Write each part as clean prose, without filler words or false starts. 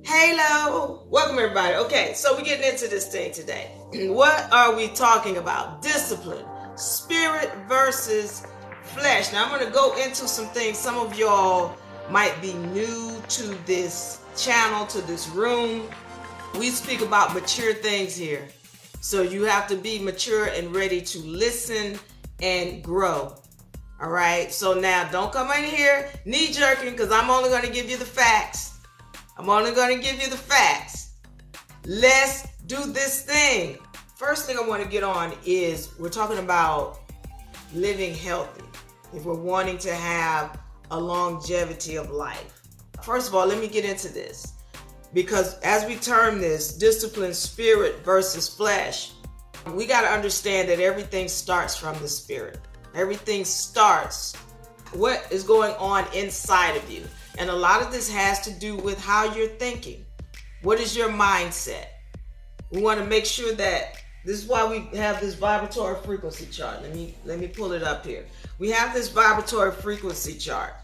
Hello, welcome everybody. Okay, so we're getting into this thing today. What are we talking about? Discipline, spirit versus flesh. Now I'm going to go into some things. Some of y'all might be new to this channel, to this room. We speak about mature things here. So you have to be mature and ready to listen and grow. All right, so now don't come in here knee jerking because I'm only going to give you the facts. I'm only going to give you the facts. Let's do this thing. First thing I want to get on is we're talking about living healthy. If we're wanting to have a longevity of life. First of all, let me get into this. Because as we term this, discipline, spirit versus flesh, we got to understand that everything starts from the spirit. Everything starts what is going on inside of you. And a lot of this has to do with how you're thinking. What is your mindset? We want to make sure that this is why we have this vibratory frequency chart. Let me pull it up here. We have this vibratory frequency chart,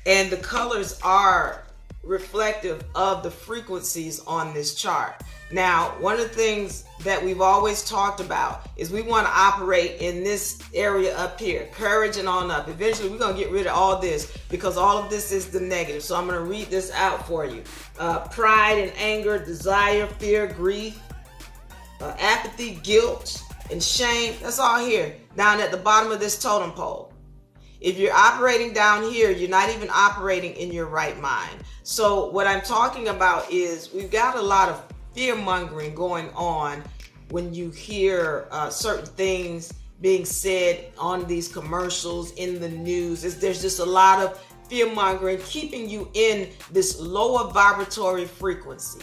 and the colors are reflective of the frequencies on this chart. Now, one of the things that we've always talked about is we want to operate in this area up here, courage and on up. Eventually, we're going to get rid of all this because all of this is the negative. So I'm going to read this out for you. Pride and anger, desire, fear, grief, apathy, guilt, and shame. That's all here, down at the bottom of this totem pole. If you're operating down here, you're not even operating in your right mind. So what I'm talking about is we've got a lot of fear-mongering going on when you hear certain things being said on these commercials, in the news. There's just a lot of fear-mongering keeping you in this lower vibratory frequency.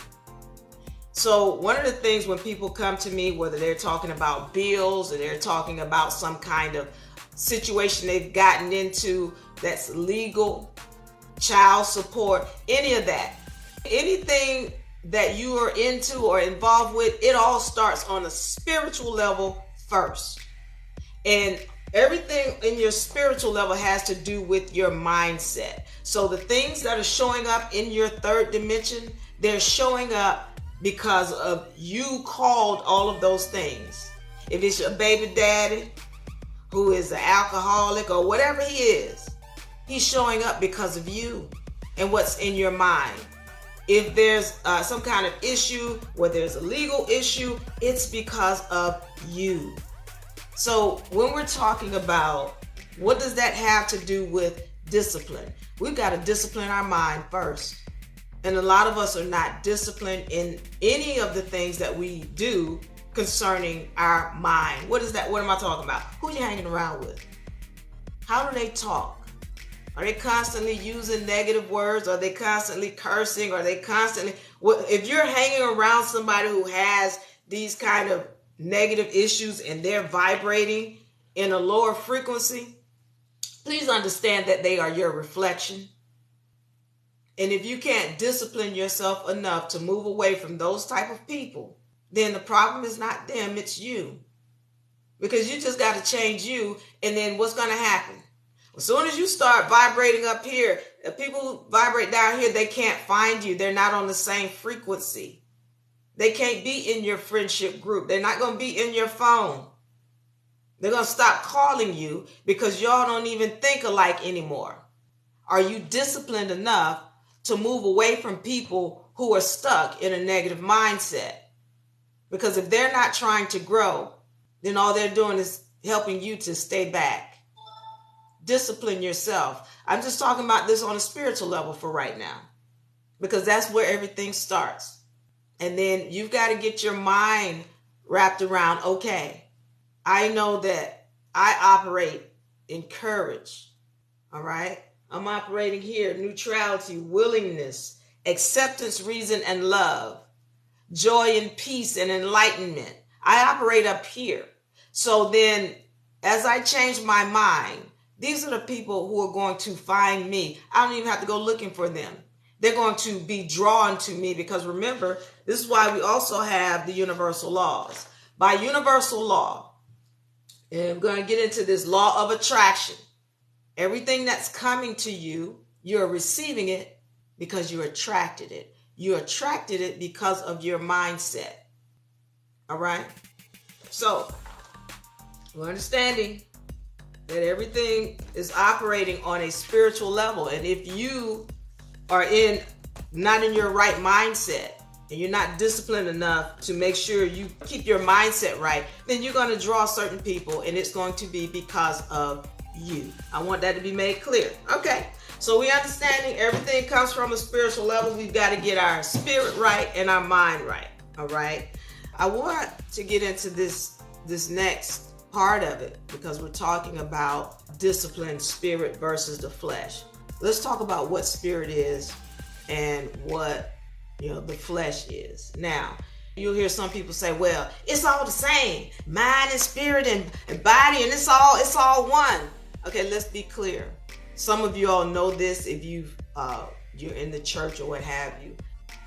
So one of the things when people come to me, whether they're talking about bills or they're talking about some kind of situation they've gotten into that's legal, child support, any of that, anything that you are into or involved with, it all starts on a spiritual level first. And everything in your spiritual level has to do with your mindset. So the things that are showing up in your third dimension, they're showing up because of you called all of those things. If it's your baby daddy who is an alcoholic or whatever he is, he's showing up because of you and what's in your mind. If there's some kind of issue, where there's a legal issue, it's because of you. So when we're talking about what does that have to do with discipline, we've got to discipline our mind first. And a lot of us are not disciplined in any of the things that we do concerning our mind. What is that? What am I talking about? Who are you hanging around with? How do they talk? Are they constantly using negative words? Are they constantly cursing? Are they constantly... If you're hanging around somebody who has these kind of negative issues and they're vibrating in a lower frequency, please understand that they are your reflection. And if you can't discipline yourself enough to move away from those type of people, then the problem is not them, it's you. Because you just got to change you, and then what's going to happen? As soon as you start vibrating up here, the people who vibrate down here, they can't find you. They're not on the same frequency. They can't be in your friendship group. They're not going to be in your phone. They're going to stop calling you because y'all don't even think alike anymore. Are you disciplined enough to move away from people who are stuck in a negative mindset? Because if they're not trying to grow, then all they're doing is helping you to stay back. Discipline yourself. I'm just talking about this on a spiritual level for right now, because that's where everything starts. And then you've got to get your mind wrapped around, okay, I know that I operate in courage. All right. I'm operating here, neutrality, willingness, acceptance, reason, and love, joy and peace and enlightenment. I operate up here. So then as I change my mind, these are the people who are going to find me. I don't even have to go looking for them. They're going to be drawn to me because remember, this is why we also have the universal laws. By universal law, and I'm going to get into this law of attraction. Everything that's coming to you, you're receiving it because you attracted it. You attracted it because of your mindset. All right? So, we're understanding that everything is operating on a spiritual level. And if you are not in your right mindset, and you're not disciplined enough to make sure you keep your mindset right, then you're going to draw certain people, and it's going to be because of you. I want that to be made clear. Okay, so we understanding everything comes from a spiritual level. We've got to get our spirit right and our mind right. All right, I want to get into this next part of it because we're talking about discipline, spirit versus the flesh. Let's talk about what spirit is and what the flesh is. Now, you'll hear some people say, well, it's all the same. Mind and spirit and body, and it's all one. Okay, let's be clear. Some of you all know this if you're in the church or what have you.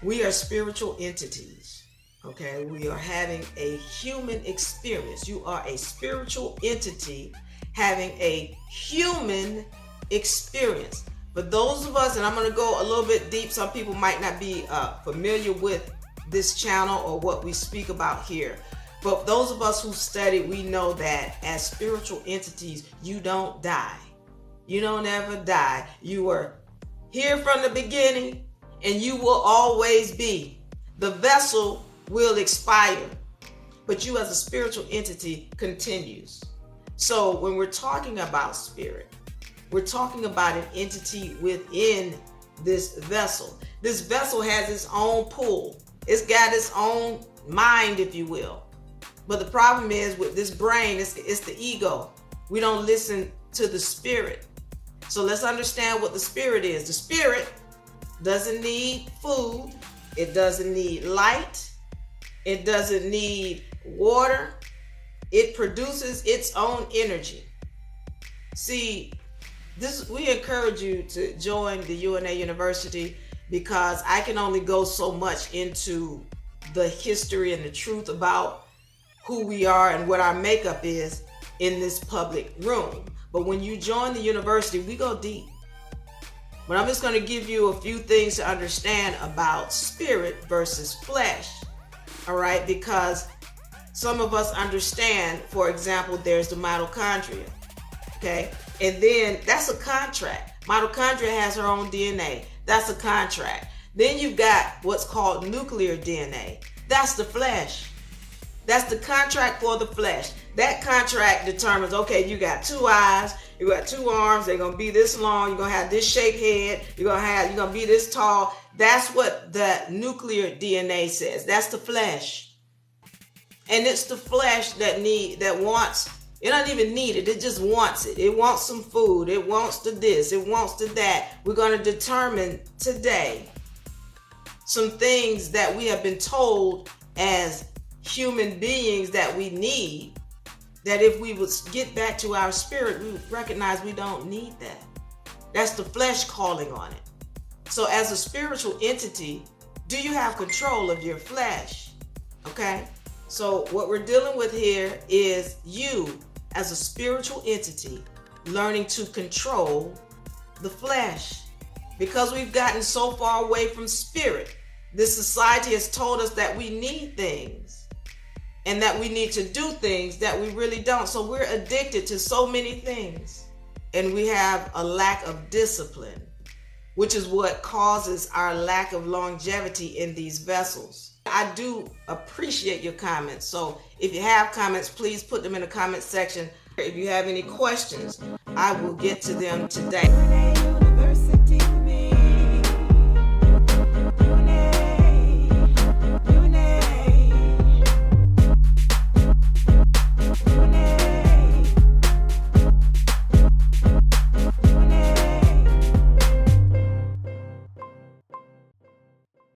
We are spiritual entities. Okay, we are having a human experience. You are a spiritual entity having a human experience. But those of us, and I'm going to go a little bit deep, some people might not be familiar with this channel or what we speak about here. But those of us who study, we know that as spiritual entities, you don't die. You don't ever die. You were here from the beginning, and you will always be. The vessel will expire, but you as a spiritual entity continues. So when we're talking about spirit, we're talking about an entity within this vessel. This vessel has its own pull. It's got its own mind, if you will. But the problem is with this brain, it's the ego. We don't listen to the spirit. So let's understand what the spirit is. The spirit doesn't need food. It doesn't need light. It doesn't need water. It produces its own energy. See, we encourage you to join the UNA University because I can only go so much into the history and the truth about who we are and what our makeup is in this public room. But when you join the university, we go deep. But I'm just going to give you a few things to understand about spirit versus flesh. All right, because some of us understand, for example, there's the mitochondria. Okay. And then that's a contract. Mitochondria has her own DNA. That's a contract. Then you've got what's called nuclear DNA. That's the flesh. That's the contract for the flesh. That contract determines, okay, you got 2 eyes, you got 2 arms, they're gonna be this long, you're gonna have this shaped head, you're gonna be this tall. That's what the nuclear DNA says. That's the flesh. And it's the flesh that wants. It doesn't even need it. It just wants it. It wants some food. It wants to this. It wants to that. We're going to determine today some things that we have been told as human beings that we need, that if we would get back to our spirit, we would recognize we don't need that. That's the flesh calling on it. So as a spiritual entity, do you have control of your flesh? Okay? So what we're dealing with here is you as a spiritual entity learning to control the flesh. Because we've gotten so far away from spirit, this society has told us that we need things and that we need to do things that we really don't. So we're addicted to so many things, and we have a lack of discipline, which is what causes our lack of longevity in these vessels. I do appreciate your comments. So if you have comments, please put them in the comment section. If you have any questions, I will get to them today.